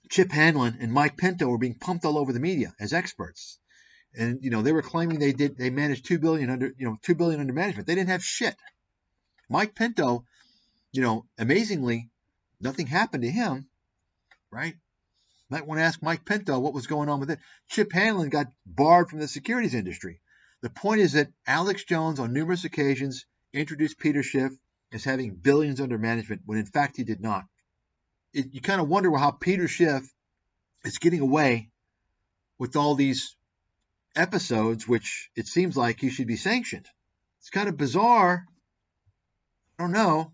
Chip Hanlon, and Mike Pinto were being pumped all over the media as experts. And, you know, they were claiming they managed $2 billion under management. They didn't have shit. Mike Pinto, you know, amazingly, nothing happened to him, right? Might want to ask Mike Pinto what was going on with it. Chip Hanlon got barred from the securities industry. The point is that Alex Jones on numerous occasions introduced Peter Schiff as having billions under management when in fact he did not. You kind of wonder how Peter Schiff is getting away with all these episodes, which it seems like he should be sanctioned. It's kind of bizarre. I don't know.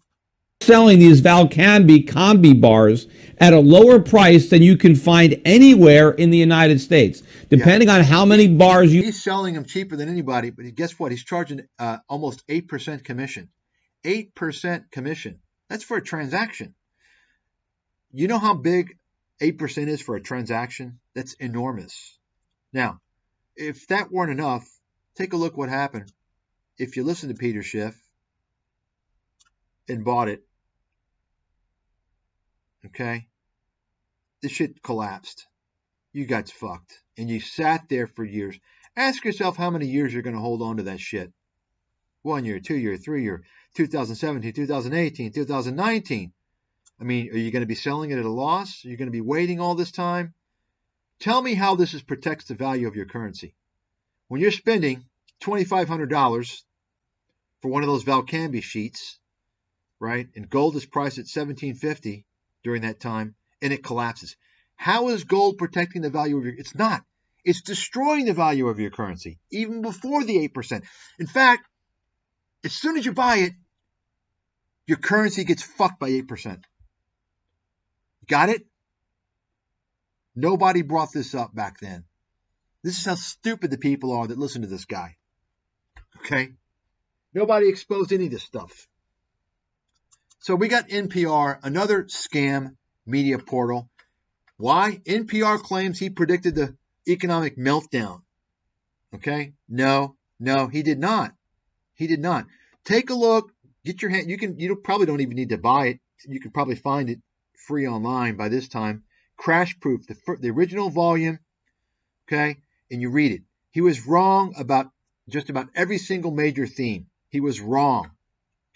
Selling these Valcambi combi bars at a lower price than you can find anywhere in the United States, depending on how many bars you... He's selling them cheaper than anybody, but guess what? He's charging almost 8% commission. 8% commission. That's for a transaction. You know how big 8% is for a transaction? That's enormous. Now, if that weren't enough, take a look what happened if you listen to Peter Schiff and bought it. Okay? This shit collapsed. You got fucked. And you sat there for years. Ask yourself how many years you're going to hold on to that shit. 1 year, 2 year, 3 year, 2017, 2018, 2019. I mean, are you going to be selling it at a loss? Are you going to be waiting all this time? Tell me how this protects the value of your currency. When you're spending $2,500 for one of those Valcambi sheets, right, and gold is priced at $1,750 during that time, and it collapses. How is gold protecting the value of your... It's not. It's destroying the value of your currency, even before the 8%. In fact, as soon as you buy it, your currency gets fucked by 8%. Got it? Nobody brought this up back then. This is how stupid the people are that listen to this guy. Okay? Nobody exposed any of this stuff. So we got NPR, another scam media portal. Why? NPR claims he predicted the economic meltdown. Okay? No, he did not. He did not. Take a look. Get your hand. You probably don't even need to buy it. You can probably find it free online by this time. Crash Proof, the original volume. Okay? And you read it. He was wrong about just about every single major theme. He was wrong.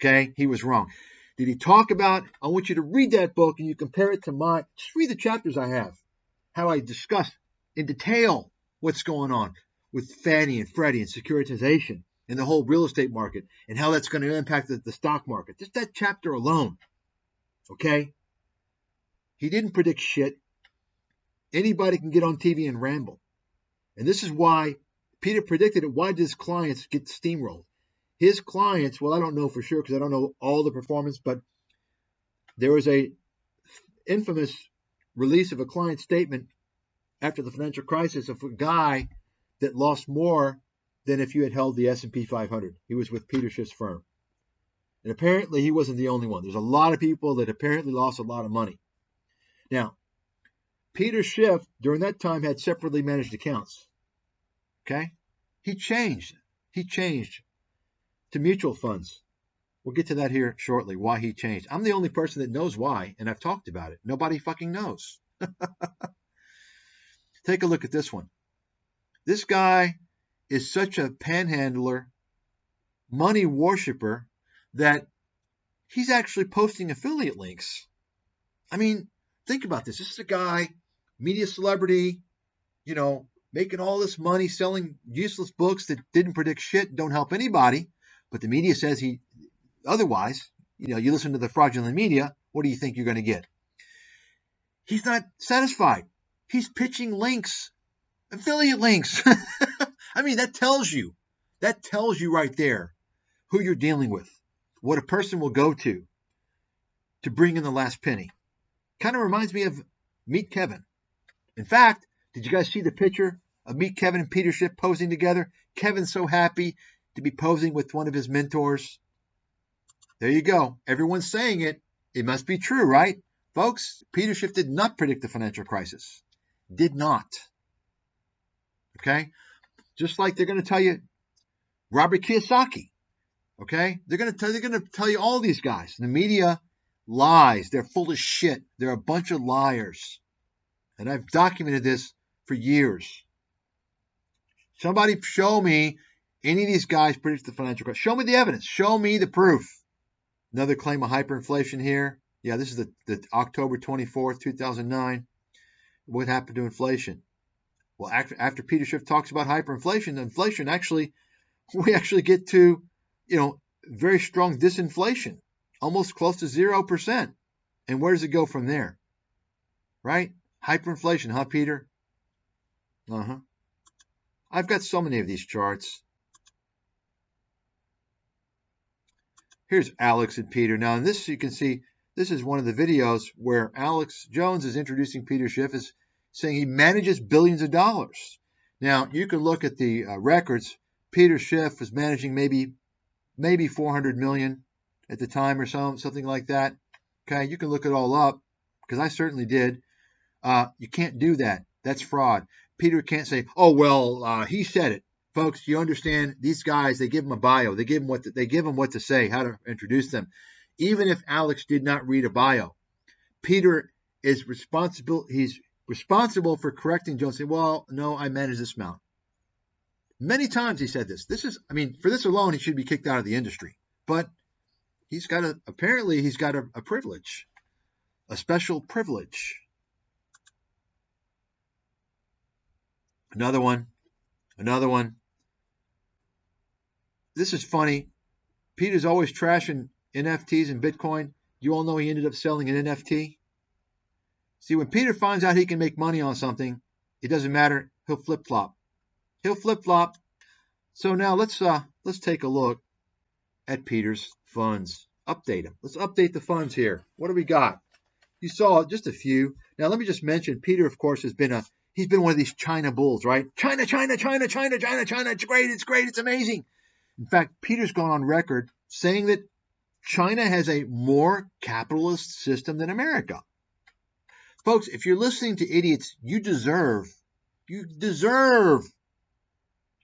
Okay? He was wrong. Did he talk about, I want you to read that book and you compare it to mine. Just read the chapters I have. How I discuss in detail what's going on with Fannie and Freddie and securitization and the whole real estate market and how that's going to impact the stock market. Just that chapter alone. Okay? He didn't predict shit. Anybody can get on TV and ramble. And this is why Peter predicted it. Why did his clients get steamrolled? His clients, well, I don't know for sure because I don't know all the performance, but there was a infamous release of a client statement after the financial crisis of a guy that lost more than if you had held the S&P 500. He was with Peter Schiff's firm. And apparently he wasn't the only one. There's a lot of people that apparently lost a lot of money. Now, Peter Schiff, during that time, had separately managed accounts. Okay? He changed to mutual funds. We'll get to that here shortly, why he changed. I'm the only person that knows why, and I've talked about it. Nobody fucking knows. Take a look at this one. This guy is such a panhandler, money worshiper, that he's actually posting affiliate links. I mean, think about this. This is a guy, media celebrity, you know, making all this money, selling useless books that didn't predict shit, don't help anybody. But the media says he otherwise. You know, you listen to the fraudulent media, what do you think you're going to get? He's not satisfied. He's pitching links, affiliate links. I mean, that tells you right there who you're dealing with, what a person will go to bring in the last penny. Kind of reminds me of Meet Kevin. In fact, did you guys see the picture of Meet Kevin and Peter Schiff posing together? Kevin's so happy to be posing with one of his mentors. There you go. Everyone's saying it. It must be true, right? Folks, Peter Schiff did not predict the financial crisis. Did not. Okay? Just like they're going to tell you Robert Kiyosaki. Okay? They're going to tell you all these guys. The media lies. They're full of shit. They're a bunch of liars. And I've documented this for years. Somebody show me any of these guys predict the financial crisis. Show me the evidence. Show me the proof. Another claim of hyperinflation here. Yeah, this is the October 24th, 2009. What happened to inflation? Well, after Peter Schiff talks about hyperinflation, inflation we actually get to, very strong disinflation, almost close to 0%. And where does it go from there? Right? Hyperinflation, huh, Peter? Uh-huh. I've got so many of these charts. Here's Alex and Peter. Now, in this, you can see, this is one of the videos where Alex Jones is introducing Peter Schiff as saying he manages billions of dollars. Now, you can look at the records. Peter Schiff was managing maybe 400 million at the time or something like that. Okay, you can look it all up because I certainly did. You can't do that. That's fraud. Peter can't say, "Oh well, he said it." Folks, you understand? These guys, they give them a bio. They give them what to say, how to introduce them. Even if Alex did not read a bio, Peter is responsible. He's responsible for correcting Jones. Say, "Well, no, I manage this amount." Many times he said this. For this alone, he should be kicked out of the industry. But apparently he's got a privilege, a special privilege. Another one. This is funny. Peter's always trashing NFTs and Bitcoin. You all know he ended up selling an NFT. See, when Peter finds out he can make money on something, it doesn't matter. He'll flip-flop. So now let's take a look at Peter's funds. Update them. Let's update the funds here. What do we got? You saw just a few. Now let me just mention, Peter, of course, he's been one of these China bulls, right? China. It's great. It's amazing. In fact, Peter's gone on record saying that China has a more capitalist system than America. Folks, if you're listening to idiots, you deserve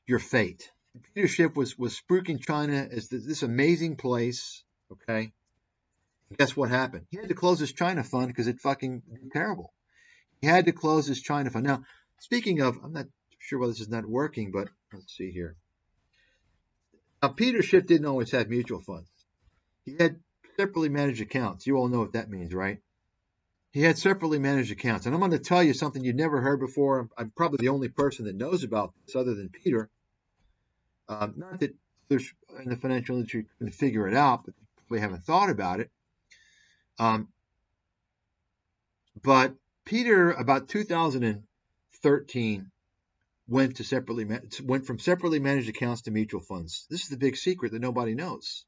your fate. Peter Schiff was spooking China as this amazing place, okay? And guess what happened? He had to close his China fund because it fucking terrible. He had to close his China fund. Now, speaking of, I'm not sure why this is not working, but let's see here. Now, Peter Schiff didn't always have mutual funds. He had separately managed accounts. You all know what that means, right? He had separately managed accounts. And I'm going to tell you something you'd never heard before. I'm probably the only person that knows about this other than Peter. Not that others in the financial industry can figure it out, but they haven't thought about it. But Peter, about 2013, went from separately managed accounts to mutual funds. This is the big secret that nobody knows.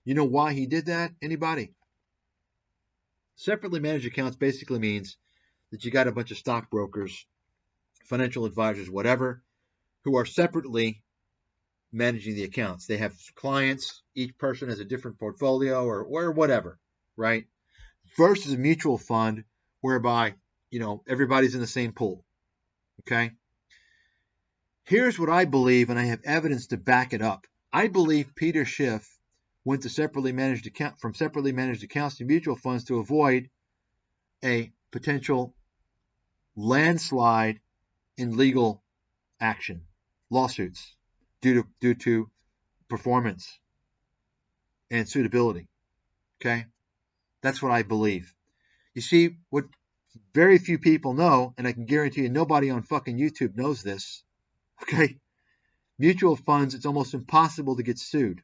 You know why he did that? Anybody? Separately managed accounts basically means that you got a bunch of stockbrokers, financial advisors, whatever, who are separately managing the accounts. They have clients. Each person has a different portfolio or whatever, right? Versus a mutual fund whereby, everybody's in the same pool, okay? Here's what I believe, and I have evidence to back it up. I believe Peter Schiff went to from separately managed accounts to mutual funds to avoid a potential landslide in legal action, lawsuits due to performance and suitability. Okay? That's what I believe. You see, what very few people know, and I can guarantee you nobody on fucking YouTube knows this, okay? Mutual funds, it's almost impossible to get sued.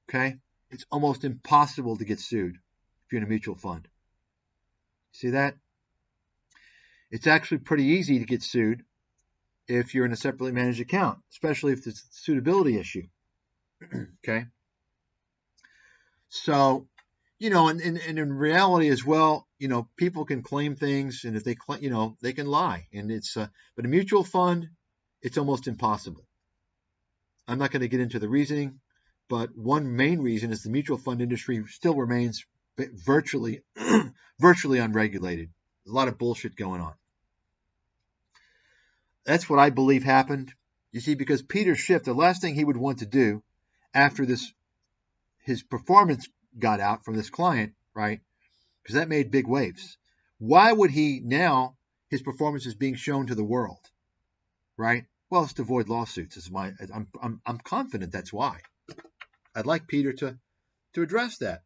Okay? It's almost impossible to get sued if you're in a mutual fund. See that? It's actually pretty easy to get sued if you're in a separately managed account, especially if there's a suitability issue. Okay? So, and in reality as well, people can claim things, and if they claim, they can lie. And but a mutual fund, it's almost impossible. I'm not going to get into the reasoning, But one main reason is the mutual fund industry still remains virtually unregulated. There's a lot of bullshit going on. That's what I believe happened. You see, because Peter Schiff, the last thing he would want to do after his performance got out from this client, right? Because that made big waves. Why would he now, his performance is being shown to the world, right? Well, it's to avoid lawsuits. I'm confident that's why. I'd like Peter to address that.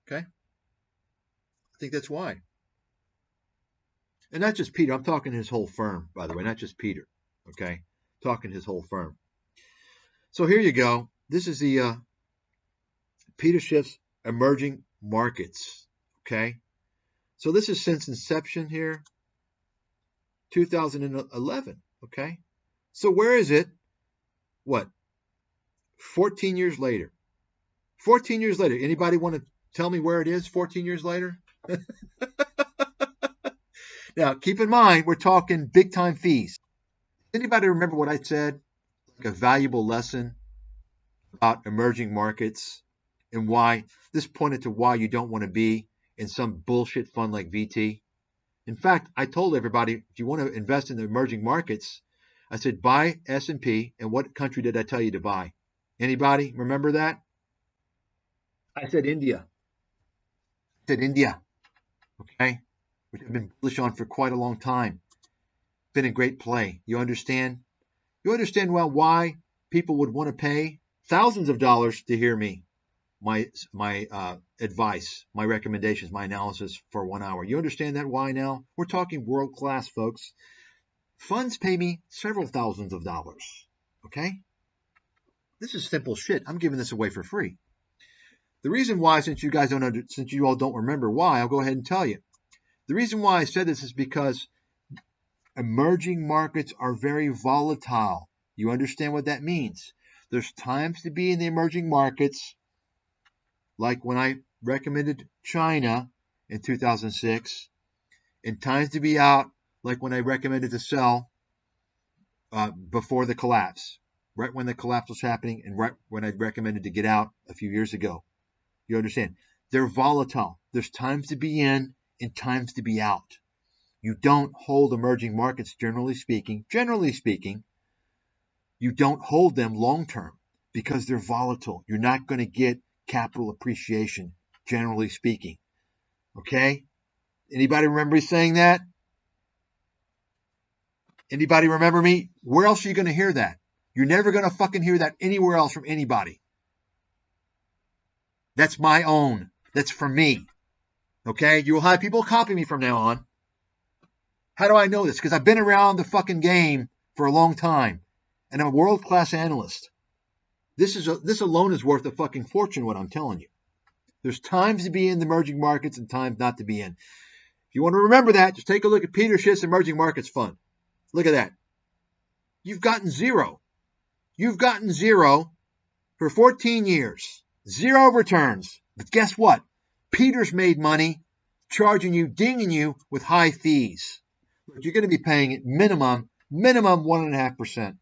Okay? I think that's why. And not just Peter. I'm talking his whole firm, by the way, not just Peter. Okay? Talking his whole firm. So here you go. This is the Peter Schiff's emerging markets. Okay? So this is since inception here, 2011. Okay? So where is it? What? 14 years later. 14 years later. Anybody want to tell me where it is 14 years later? Now, keep in mind, we're talking big-time fees. Anybody remember what I said? Like a valuable lesson about emerging markets and why this pointed to why you don't want to be in some bullshit fund like VT. In fact, I told everybody, if you want to invest in the emerging markets, I said buy S&P. And what country did I tell you to buy? Anybody remember that? I said India. I said India. Okay? Which I've been bullish on for quite a long time. Been a great play. You understand? You understand well why people would want to pay thousands of dollars to hear me, my advice, my recommendations, my analysis for 1 hour. You understand that why now? We're talking world class, folks. Funds pay me several thousands of dollars. Okay? This is simple shit. I'm giving this away for free. The reason why, since you all don't remember why, I'll go ahead and tell you. The reason why I said this is because emerging markets are very volatile. You understand what that means? There's times to be in the emerging markets, like when I recommended China in 2006, and times to be out, like when I recommended to sell before the collapse, right when the collapse was happening, and right when I recommended to get out a few years ago. You understand? They're volatile. There's times to be in and times to be out. You don't hold emerging markets, generally speaking, you don't hold them long term because they're volatile. You're not going to get capital appreciation, generally speaking. Okay? Anybody remember me saying that? Anybody remember me? Where else are you going to hear that? You're never going to fucking hear that anywhere else from anybody. That's my own. That's for me. Okay? You will have people copy me from now on. How do I know this? Because I've been around the fucking game for a long time. And I'm a world-class analyst. This alone is worth a fucking fortune, what I'm telling you. There's times to be in the emerging markets and times not to be in. If you want to remember that, just take a look at Peter Schiff's Emerging Markets Fund. Look at that. You've gotten zero. You've gotten zero for 14 years. Zero returns. But guess what? Peter's made money charging you, dinging you with high fees. You're going to be paying it minimum 1.5%.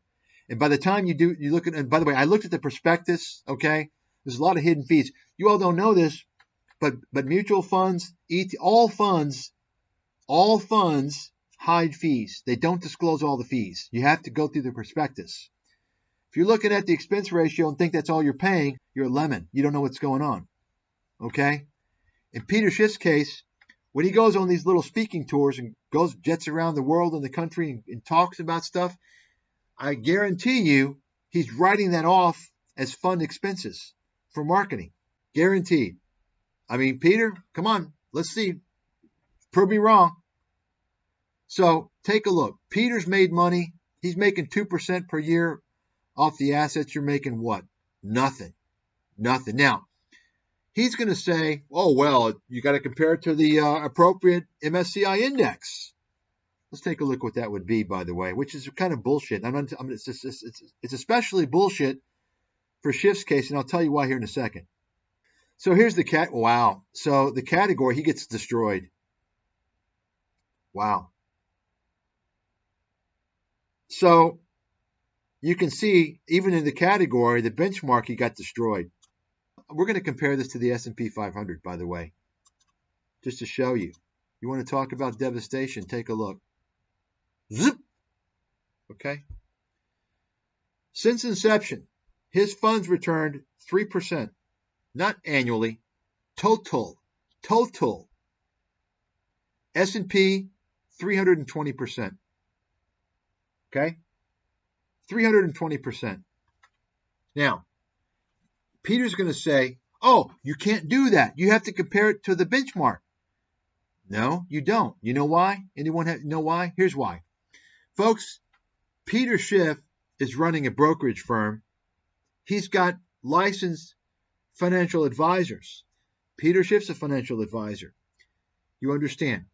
And by the time you look at, and by the way, I looked at the prospectus, okay? There's a lot of hidden fees. You all don't know this, but mutual funds, all funds hide fees. They don't disclose all the fees. You have to go through the prospectus. If you're looking at the expense ratio and think that's all you're paying, you're a lemon. You don't know what's going on, okay? In Peter Schiff's case, when he goes on these little speaking tours and jets around the world and the country and talks about stuff, I guarantee you he's writing that off as fund expenses for marketing. Guaranteed. I mean, Peter, come on. Let's see. Prove me wrong. So take a look. Peter's made money. He's making 2% per year off the assets. You're making what? Nothing. Now, he's going to say, oh, well, you got to compare it to the appropriate MSCI index. Let's take a look what that would be, by the way, which is kind of bullshit. It's especially bullshit for Schiff's case, and I'll tell you why here in a second. So here's the wow. So the category, he gets destroyed. Wow. So you can see even in the category, the benchmark, he got destroyed. We're going to compare this to the S&P 500, by the way, just to show you. You want to talk about devastation? Take a look. Zip. Okay. Since inception, his funds returned 3%, not annually, total. S&P 320%. Okay? 320%. Now, Peter's going to say, oh, you can't do that. You have to compare it to the benchmark. No, you don't. You know why? Anyone know why? Here's why. Folks, Peter Schiff is running a brokerage firm. He's got licensed financial advisors. Peter Schiff's a financial advisor. You understand?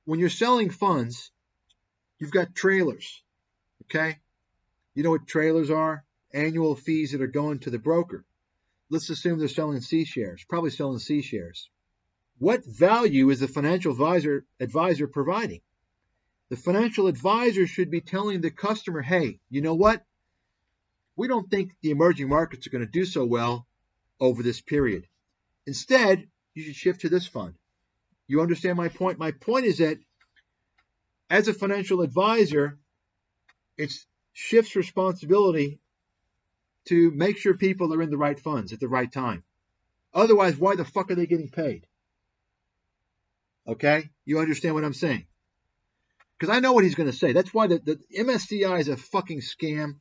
When you're selling funds, you've got trailers. Okay? You know what trailers are? Annual fees that are going to the broker. Let's assume they're selling C shares, probably selling C shares. What value is the financial advisor providing? The financial advisor should be telling the customer, hey, you know what? We don't think the emerging markets are going to do so well over this period. Instead, you should shift to this fund. You understand my point? My point is that as a financial advisor, it's Schiff's responsibility to make sure people are in the right funds at the right time. Otherwise, why the fuck are they getting paid? Okay? You understand what I'm saying? Because I know what he's going to say. That's why the MSCI is a fucking scam.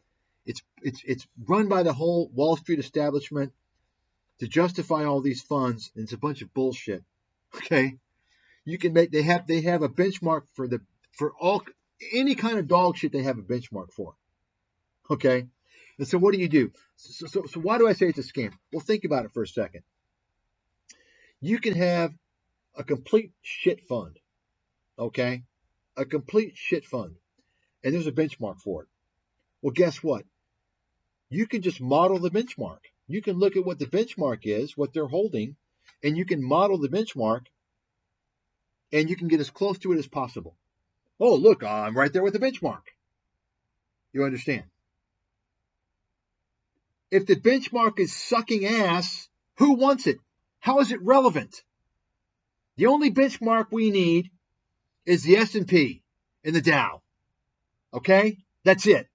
It's run by the whole Wall Street establishment to justify all these funds, and it's a bunch of bullshit. Okay? You can they have a benchmark for any kind of dog shit. They have a benchmark for. Okay? And so what do you do? So why do I say it's a scam? Well, think about it for a second. You can have a complete shit fund. Okay? A complete shit fund. And there's a benchmark for it. Well, guess what? You can just model the benchmark. You can look at what the benchmark is, what they're holding, and you can model the benchmark, and you can get as close to it as possible. Oh, look, I'm right there with the benchmark. You understand? If the benchmark is sucking ass, who wants it? How is it relevant? The only benchmark we need is the S&P and the Dow. Okay? That's it.